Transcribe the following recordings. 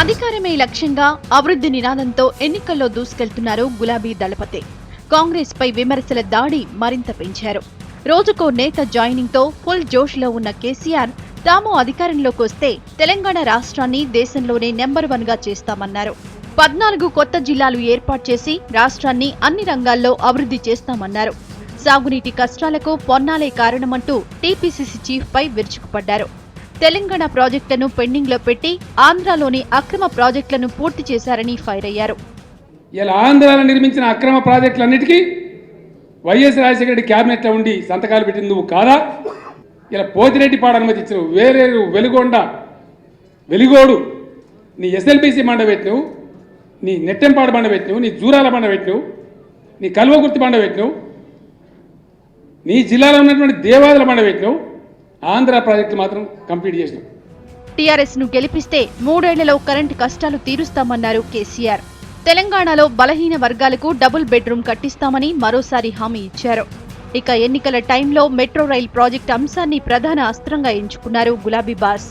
అధికారమే లక్ష్యంగా అభివృద్ధి నినాదంతో ఎన్నికల్లో దూసుకెళ్తున్నారు గులాబీ దళపతి. కాంగ్రెస్ పై విమర్శల దాడి మరింత పెంచారు. రోజుకో నేత జాయినింగ్ తో ఫుల్ జోష్ లో ఉన్న కేసీఆర్ తాము అధికారంలోకి వస్తే తెలంగాణ రాష్ట్రాన్ని దేశంలోనే నెంబర్ 1 గా చేస్తామన్నారు. 14 కొత్త జిల్లాలు ఏర్పాటు చేసి రాష్ట్రాన్ని అన్ని రంగాల్లో అభివృద్ధి చేస్తామన్నారు. సాగునీటి కష్టాలకు పొన్నాలే కారణమంటూ టీపీసీసీ చీఫ్ పై విరుచుకుపడ్డారు. తెలంగాణ ప్రాజెక్టులను పెండింగ్ లో పెట్టి ఆంధ్రాలోని అక్రమ ప్రాజెక్టులను పూర్తి చేశారని ఫైర్ అయ్యారు. ఇలా ఆంధ్రాలో నిర్మించిన అక్రమ ప్రాజెక్టులన్నిటికీ వైఎస్ రాజశేఖర రెడ్డి క్యాబినెట్లో ఉండి సంతకాలు పెట్టింది నువ్వు కాదా? ఇలా పోతిరెడ్డిపాడు అనుమతి ఇచ్చినావు, వేరేరు వెలుగొండ వెలుగోడు నీ ఎస్ఎల్బీసీ బండ పెట్టినవు, నీ నెట్టెంపాడు బండ పెట్టినవు, నీ జూరాల బండ పెట్టినవు, నీ కల్వకుర్తి బండ పెట్టినవు, నీ జిల్లాలో ఉన్నటువంటి దేవాదుల బండ పెట్టినవు. ఆంధ్ర ప్రాజెక్టు మాత్రం కంప్లీట్ చేసినావు. టీఆర్ఎస్ ను గెలిపిస్తే 3 ఏళ్లలో కరెంటు కష్టాలు తీరుస్తామన్నారు కేసీఆర్. తెలంగాణలో బలహీన వర్గాలకు డబుల్ బెడ్రూమ్ కట్టిస్తామని మరోసారి హామీ ఇచ్చారు. ఇక ఎన్నికల టైంలో మెట్రో రైల్ ప్రాజెక్టు అంశాన్ని ప్రధాన అస్త్రంగా ఎంచుకున్నారు గులాబీ బాస్.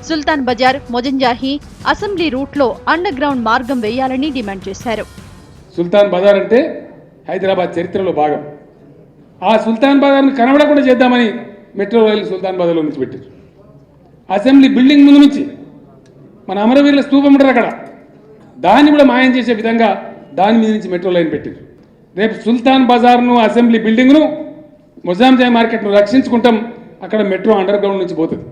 సుల్తాన్ బజార్, మొజంజాహి అసెంబ్లీ రూట్లో అండర్ గ్రౌండ్ మార్గం వేయాలని డిమాండ్ చేశారు. సుల్తాన్ బజార్ అంటే హైదరాబాద్ చరిత్రలో భాగం. ఆ సుల్తాన్ బజార్ను కనబడకుండా చేద్దామని మెట్రో రైలు సుల్తాన్ బజార్లో నుంచి పెట్టారు. అసెంబ్లీ బిల్డింగ్ ముందు నుంచి మన అమరవీరుల స్తూపం ఉంటారు అక్కడ, దాన్ని కూడా మాయం చేసే విధంగా దాని మీద నుంచి మెట్రో లైన్ పెట్టారు. రేపు సుల్తాన్ బజార్ను, అసెంబ్లీ బిల్డింగ్ను, మొజాంజాయ్ మార్కెట్ను రక్షించుకుంటాం. అక్కడ మెట్రో అండర్ గ్రౌండ్ నుంచి పోతుంది.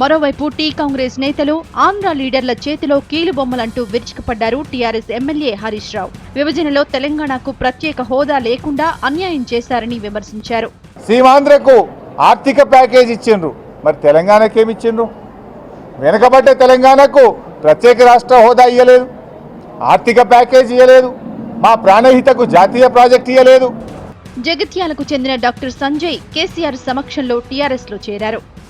మరోవైపు టీ కాంగ్రెస్ నేతలు ఆంధ్ర లీడర్ల చేతిలో కీలుబొమ్మలంటూ విరుచుకుపడ్డారు టీఆర్ఎస్ ఎమ్మెల్యే హరీష్ రావు. విభజనలో తెలంగాణకు ప్రత్యేక హోదా లేకుండా అన్యాయం చేశారని విమర్శించారు. సీమాంధ్రకు ఆర్థిక ప్యాకేజ్ ఇచ్చిండ్రు, మరి తెలంగాణకి ఏమి ఇచ్చిండ్రు? వెనుకబడ్డ తెలంగాణకు ప్రత్యేక రాష్ట్ర హోదా ఇవ్వలేదు, ఆర్థిక ప్యాకేజ్ ఇవ్వలేదు, మా ప్రాణహితకు జాతీయ ప్రాజెక్ట్ ఇవ్వలేదు. జగిత్యాలకు చెందిన డాక్టర్ సంజయ్ కేసీఆర్ సమక్షంలో టీఆర్ఎస్ లో చేరారు.